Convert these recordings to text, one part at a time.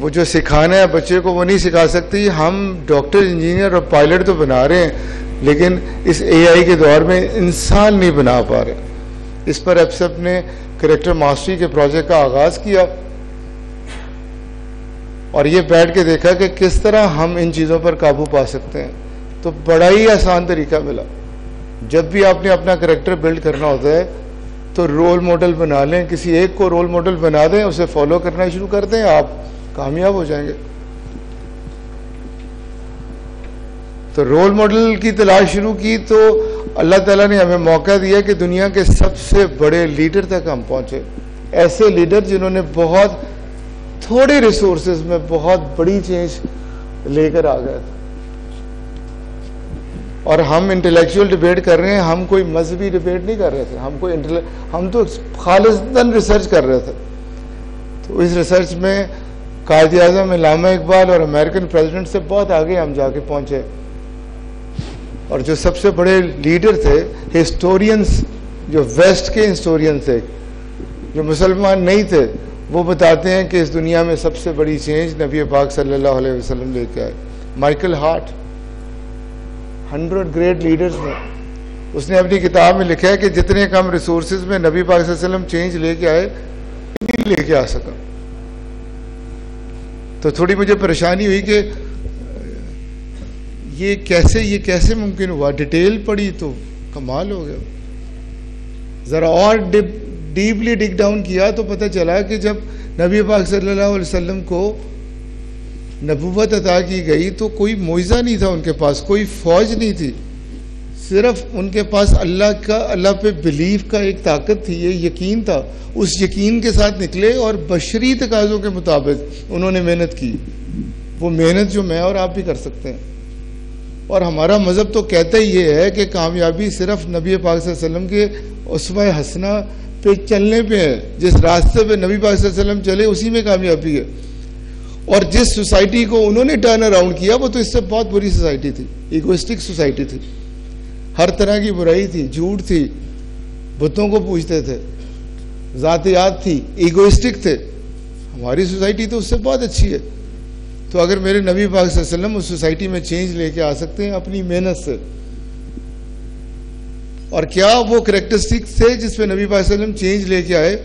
وہ جو سکھانا ہے بچے کو وہ نہیں سکھا سکتی. ہم ڈاکٹر انجینئر اور پائلٹ تو بنا رہے ہیں لیکن اس اے آئی کے دور میں انسان نہیں بنا پا رہے. اس پر ایپسپ نے کریکٹر ماسٹری کے پروجیکٹ کا آغاز کیا اور یہ بیٹھ کے دیکھا کہ کس طرح ہم ان چیزوں پر قابو پا سکتے ہیں. تو بڑا ہی آسان طریقہ ملا. جب بھی آپ نے اپنا کریکٹر بلڈ کرنا ہوتا ہے تو رول ماڈل بنا لیں, کسی ایک کو رول ماڈل بنا دیں, اسے فالو کرنا شروع کر دیں, آپ کامیاب ہو جائیں گے. تو رول ماڈل کی تلاش شروع کی تو اللہ تعالیٰ نے ہمیں موقع دیا کہ دنیا کے سب سے بڑے لیڈر تک ہم پہنچے. ایسے لیڈر جنہوں نے بہت تھوڑے ریسورسز میں بہت بڑی چینج لے کر آ گئے تھے. اور ہم انٹلیکچوئل ڈبیٹ کر رہے ہیں, ہم کوئی مذہبی ڈبیٹ نہیں کر رہے تھے, ہم تو خالصتاً ریسرچ کر رہے تھے. تو اس ریسرچ میں قائد اعظم علامہ اقبال اور امریکن پریزیڈنٹ سے بہت آگے ہم جا کے پہنچے. اور جو سب سے بڑے لیڈر تھے, ہسٹورینز, جو ویسٹ کے ہسٹورین تھے, جو مسلمان نہیں تھے, وہ بتاتے ہیں کہ اس دنیا میں سب سے بڑی چینج نبی پاک صلی اللہ علیہ وسلم لے کے آئے. مائیکل ہارٹ 100 گریٹ لیڈرز میں, اس نے اپنی کتاب میں لکھا ہے کہ جتنے کم ریسورسز میں نبی پاک صلی اللہ علیہ وسلم چینج لے کے آئے, نہیں لے کے آ سکا. تو تھوڑی مجھے پریشانی ہوئی کہ یہ کیسے ممکن ہوا. ڈیٹیل پڑھی تو کمال ہو گیا. ذرا اور ڈیپلی ڈگ ڈاؤن کیا تو پتہ چلا کہ جب نبی پاک صلی اللہ علیہ وسلم کو نبوت عطا کی گئی تو کوئی معجزہ نہیں تھا ان کے پاس, کوئی فوج نہیں تھی, صرف ان کے پاس اللہ پہ بلیف کا ایک طاقت تھی, یہ یقین تھا. اس یقین کے ساتھ نکلے اور بشری تقاضوں کے مطابق انہوں نے محنت کی. وہ محنت جو میں اور آپ بھی کر سکتے ہیں. اور ہمارا مذہب تو کہتا ہی یہ ہے کہ کامیابی صرف نبی پاک صلی اللہ علیہ وسلم کے اسوہ حسنہ پہ چلنے پہ ہے. جس راستے پہ نبی پاک صلی اللہ علیہ وسلم چلے اسی میں کامیابی ہے. اور جس سوسائٹی کو انہوں نے ٹرن اراؤنڈ کیا وہ تو اس سے بہت بری سوسائٹی تھی, ایگوئسٹک سوسائٹی تھی, ہر طرح کی برائی تھی, جھوٹ تھی, بتوں کو پوجتے تھے, ذاتیات تھی, ایگوئسٹک تھے. ہماری سوسائٹی تو اس سے بہت اچھی ہے. تو اگر میرے نبی پاک صلی اللہ علیہ وسلم اس سوسائٹی میں چینج لے کے آ سکتے ہیں اپنی محنت سے, اور کیا وہ کریکٹرسٹکس تھے جس پہ نبی پاک صلی اللہ علیہ وسلم چینج لے کے آئے.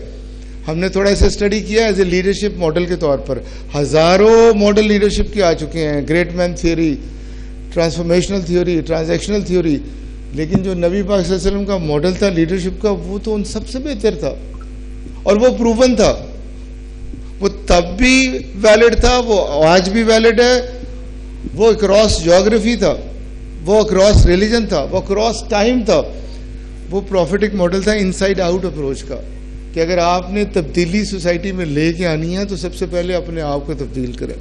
ہم نے تھوڑا اسے اسٹڈی کیا ایز اے لیڈرشپ ماڈل کے طور پر. ہزاروں ماڈل لیڈرشپ کے آ چکے ہیں, great man theory, transformational theory, transactional theory, لیکن جو نبی پاک صلی اللہ علیہ وسلم کا ماڈل تھا لیڈرشپ کا وہ تو ان سب سے بہتر تھا, اور وہ پروون تھا. وہ تب بھی ویلڈ تھا, وہ آج بھی ویلڈ ہے. وہ اکراس جیوگرافی تھا, وہ اکراس ریلیجن تھا, وہ اکراس ٹائم تھا. وہ پروفیٹک ماڈل تھا ان سائڈ آؤٹ اپروچ کا, کہ اگر آپ نے تبدیلی سوسائٹی میں لے کے آنی ہے تو سب سے پہلے اپنے آپ کو تبدیل کریں.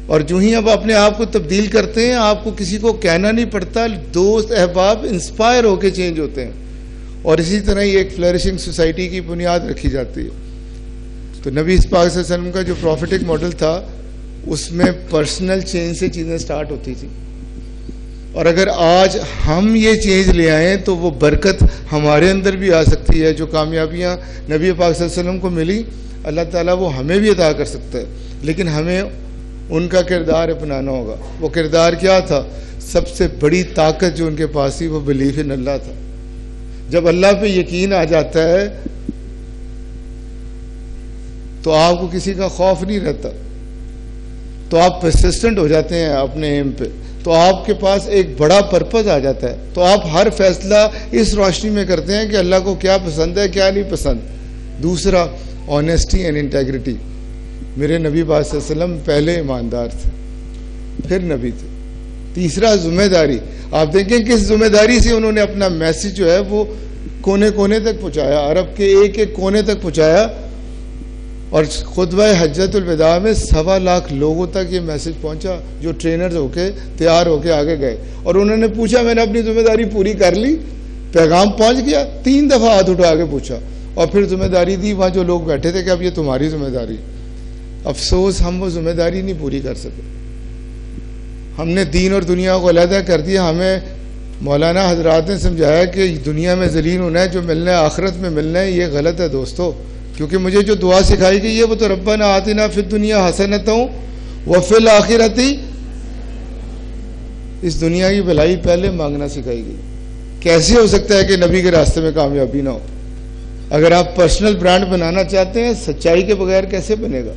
اور جو ہی اب اپنے آپ کو تبدیل کرتے ہیں آپ کو کسی کو کہنا نہیں پڑتا, دوست احباب انسپائر ہو کے چینج ہوتے ہیں, اور اسی طرح ہی ایک فلرشنگ سوسائٹی کی بنیاد رکھی جاتی ہے. تو نبی پاک صلی اللہ علیہ وسلم کا جو پروفیٹک ماڈل تھا اس میں پرسنل چینج سے چیزیں سٹارٹ ہوتی تھی. اور اگر آج ہم یہ چینج لے آئیں تو وہ برکت ہمارے اندر بھی آ سکتی ہے. جو کامیابیاں نبی پاک صلی اللہ علیہ وسلم کو ملی اللہ تعالیٰ وہ ہمیں بھی عطا کر سکتا ہے, لیکن ہمیں ان کا کردار اپنانا ہوگا. وہ کردار کیا تھا؟ سب سے بڑی طاقت جو ان کے پاس تھی وہ بلیف ان اللہ تھا. جب اللہ پہ یقین آ جاتا ہے تو آپ کو کسی کا خوف نہیں رہتا, تو آپ پرسسٹنٹ ہو جاتے ہیں اپنے ایم پہ, تو آپ کے پاس ایک بڑا پرپز آ جاتا ہے. تو آپ ہر فیصلہ اس روشنی میں کرتے ہیں کہ اللہ کو کیا پسند ہے کیا نہیں پسند. دوسرا آنیسٹی اینڈ انٹیگریٹی. میرے نبی پاک صلی اللہ علیہ وسلم پہلے ایماندار تھے پھر نبی تھے. تیسرا ذمہ داری. آپ دیکھیں کس ذمہ داری سے انہوں نے اپنا میسج جو ہے وہ کونے کونے تک پہنچایا, عرب کے ایک ایک کونے تک پہنچایا. اور خطبہ حجۃ الوداع میں 1.25 لاکھ لوگوں تک یہ میسج پہنچا جو ٹرینرز ہو کے تیار ہو کے آگے گئے, اور انہوں نے پوچھا میں نے اپنی ذمہ داری پوری کر لی, پیغام پہنچ گیا. 3 دفعہ ہاتھ اٹھا کے پوچھا اور پھر ذمہ داری دی وہاں جو لوگ بیٹھے تھے کہ اب یہ تمہاری ذمہ داری. افسوس ہم وہ ذمہ داری نہیں پوری کر سکے. ہم نے دین اور دنیا کو علیحدہ کر دیا. ہمیں مولانا حضرات نے سمجھایا کہ دنیا میں ذلیل ہونا ہے, جو ملنا ہے آخرت میں ملنا ہے. یہ غلط ہے دوستو. کیونکہ مجھے جو دعا سکھائی گئی ہے وہ تو ربنا آتنا فی الدنیا حسنۃ وفی الآخرۃ، اس دنیا کی بھلائی پہلے مانگنا سکھائی گئی. کیسے ہو سکتا ہے کہ نبی کے راستے میں کامیابی نہ ہو؟ اگر آپ پرسنل برانڈ بنانا چاہتے ہیں سچائی کے بغیر کیسے بنے گا؟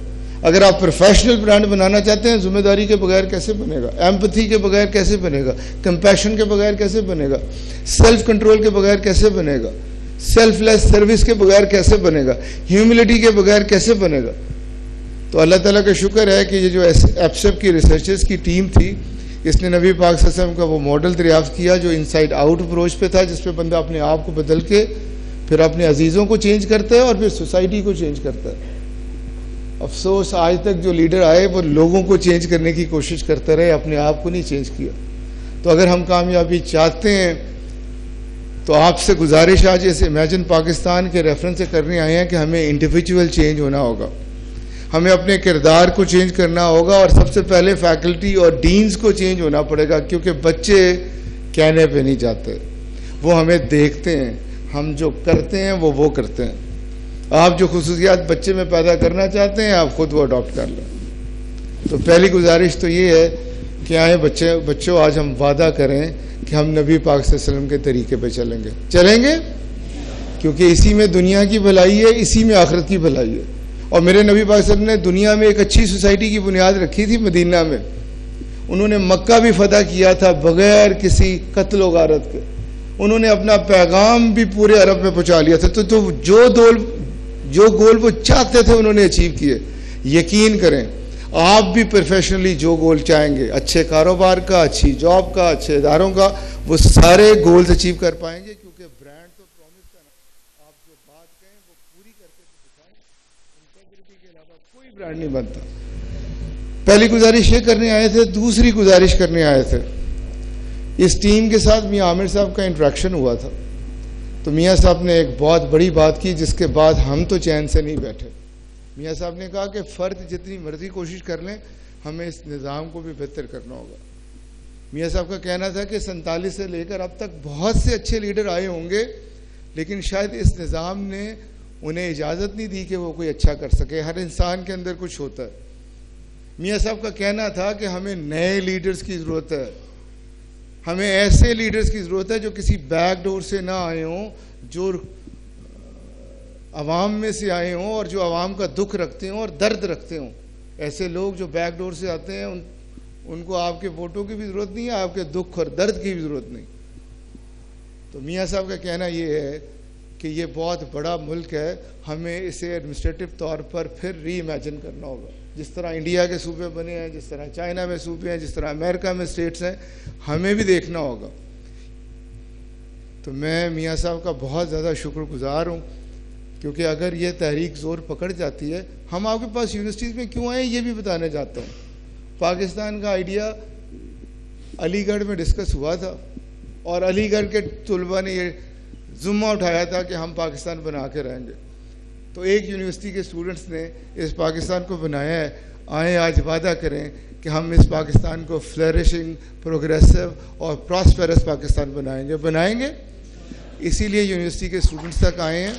اگر آپ پروفیشنل برانڈ بنانا چاہتے ہیں ذمہ داری کے بغیر کیسے بنے گا؟ ایمپتھی کے بغیر کیسے بنے گا؟ کمپیشن کے بغیر کیسے بنے گا؟ سیلف کنٹرول کے بغیر کیسے بنے گا؟ سیلف لیس سروس کے بغیر کیسے بنے گا؟ ہیوملٹی کے بغیر کیسے بنے گا؟ تو اللہ تعالیٰ کا شکر ہے کہ یہ جو ایپسپ کی ریسرچرز کی ٹیم تھی، اس نے نبی پاک صلی اللہ علیہ وسلم کا وہ ماڈل دریافت کیا جو انسائڈ آؤٹ اپروچ پہ تھا، جس پہ بندہ اپنے آپ کو بدل کے پھر اپنے عزیزوں کو چینج کرتا ہے اور پھر سوسائٹی کو چینج کرتا ہے. افسوس آج تک جو لیڈر آئے وہ لوگوں کو چینج کرنے کی کوشش کرتے رہے، اپنے آپ کو نہیں چینج کیا. تو اگر ہم کامیابی چاہتے ہیں تو آپ سے گزارش آج اس امیجن پاکستان کے ریفرنس سے کرنے آئے ہیں کہ ہمیں انڈیویجول چینج ہونا ہوگا، ہمیں اپنے کردار کو چینج کرنا ہوگا، اور سب سے پہلے فیکلٹی اور ڈینز کو چینج ہونا پڑے گا، کیونکہ بچے کہنے پہ نہیں جاتے، وہ ہمیں دیکھتے ہیں، ہم جو کرتے ہیں وہ کرتے ہیں. آپ جو خصوصیات بچے میں پیدا کرنا چاہتے ہیں آپ خود وہ اڈاپٹ کر لیں. تو پہلی گزارش تو یہ ہے کہ آئیں بچوں آج ہم وعدہ کریں کہ ہم نبی پاک صلی اللہ علیہ وسلم کے طریقے پہ چلیں گے کیونکہ اسی میں دنیا کی بھلائی ہے، اسی میں آخرت کی بھلائی ہے. اور میرے نبی پاک صلی اللہ علیہ وسلم نے دنیا میں ایک اچھی سوسائٹی کی بنیاد رکھی تھی مدینہ میں. انہوں نے مکہ بھی فتح کیا تھا بغیر کسی قتل و غارت کے. انہوں نے اپنا پیغام بھی پورے عرب میں پہنچا لیا تھا. تو جو گول وہ چاہتے تھے انہوں نے اچیو کیے. یقین کریں آپ بھی پروفیشنلی جو گول چاہیں گے، اچھے کاروبار کا، اچھی جاب کا، اچھے اداروں کا، وہ سارے گولز اچیو کر پائیں گے، کیونکہ برانڈ تو پرومس کا نا، آپ جو بات کہیں وہ پوری کر کے دکھائیں. انٹیگریٹی کے علاوہ کوئی برانڈ نہیں بنتا. پہلی گزارش یہ کرنے آئے تھے. دوسری گزارش کرنے آئے تھے، اس ٹیم کے ساتھ میاں عامر صاحب کا انٹریکشن ہوا تھا، تو میاں صاحب نے ایک بہت بڑی بات کی جس کے بعد ہم تو چین سے نہیں بیٹھے. میاں صاحب نے کہا کہ فرد جتنی مرضی کوشش کر لیں ہمیں اس نظام کو بھی بہتر کرنا ہوگا. میاں صاحب کا کہنا تھا کہ 47 سے لے کر اب تک بہت سے اچھے لیڈر آئے ہوں گے، لیکن شاید اس نظام نے انہیں اجازت نہیں دی کہ وہ کوئی اچھا کر سکے. ہر انسان کے اندر کچھ ہوتا ہے. میاں صاحب کا کہنا تھا کہ ہمیں نئے لیڈرز کی ضرورت ہے، ہمیں ایسے لیڈرز کی ضرورت ہے جو کسی بیک ڈور سے نہ آئے ہوں، جو عوام میں سے آئے ہوں اور جو عوام کا دکھ رکھتے ہوں اور درد رکھتے ہوں. ایسے لوگ جو بیک ڈور سے آتے ہیں ان کو آپ کے ووٹوں کی بھی ضرورت نہیں ہے، آپ کے دکھ اور درد کی بھی ضرورت نہیں. تو میاں صاحب کا کہنا یہ ہے کہ یہ بہت بڑا ملک ہے، ہمیں اسے ایڈمنسٹریٹو طور پر پھر ری امیجن کرنا ہوگا. جس طرح انڈیا کے صوبے بنے ہیں، جس طرح چائنا میں صوبے ہیں، جس طرح امریکہ میں اسٹیٹس ہیں، ہمیں بھی دیکھنا ہوگا. تو میں میاں صاحب کا بہت زیادہ شکر گزار ہوں، کیونکہ اگر یہ تحریک زور پکڑ جاتی ہے، ہم آپ کے پاس یونیورسٹیز میں کیوں آئے یہ بھی بتانے جاتا ہوں. پاکستان کا آئیڈیا علی گڑھ میں ڈسکس ہوا تھا اور علی گڑھ کے طلباء نے یہ ذمہ اٹھایا تھا کہ ہم پاکستان بنا کے رہیں گے. تو ایک یونیورسٹی کے اسٹوڈنٹس نے اس پاکستان کو بنایا ہے. آئیں آج وعدہ کریں کہ ہم اس پاکستان کو فلرشنگ، پروگریسو اور پراسپیرس پاکستان بنائیں گے. اسی لیے یونیورسٹی کے اسٹوڈنٹس تک آئے ہیں،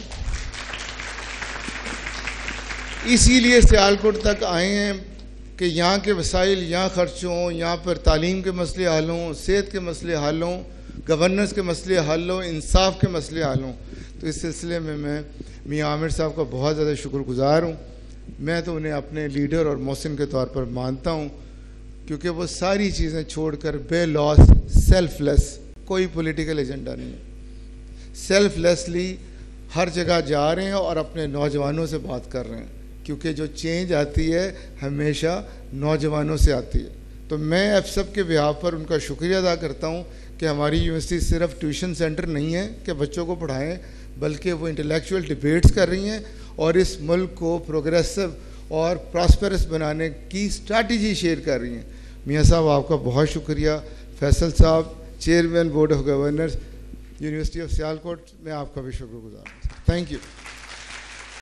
اسی لیے سیالکوٹ تک آئے ہیں کہ یہاں کے وسائل یہاں خرچ ہوں، یہاں پر تعلیم کے مسئلے حل ہوں، صحت کے مسئلے حل ہوں، گورننس کے مسئلے حل ہوں، انصاف کے مسئلے حل ہوں. تو اس سلسلے میں میاں عامر صاحب کا بہت زیادہ شکر گزار ہوں. میں تو انہیں اپنے لیڈر اور محسن کے طور پر مانتا ہوں، کیونکہ وہ ساری چیزیں چھوڑ کر بے لاس، سیلف لیس، کوئی پولیٹیکل ایجنڈا نہیں ہے، سیلف لیسلی ہر جگہ جا رہے ہیں اور اپنے نوجوانوں سے بات کر رہے ہیں، کیونکہ جو چینج آتی ہے ہمیشہ نوجوانوں سے آتی ہے. تو میں ایپسپ کے بہاف پر ان کا شکریہ ادا کرتا ہوں کہ ہماری یونیورسٹی صرف ٹیوشن سینٹر نہیں ہے کہ بچوں کو پڑھائیں، بلکہ وہ انٹلیکچوئل ڈیبیٹس کر رہی ہیں اور اس ملک کو پروگریسو اور پراسپیرس بنانے کی اسٹریٹجی شیئر کر رہی ہیں. میاں صاحب آپ کا بہت شکریہ. فیصل صاحب chairman board of governors university of Sialkot, میں آپ کا بھی شکر گزار ہوں. Thank you.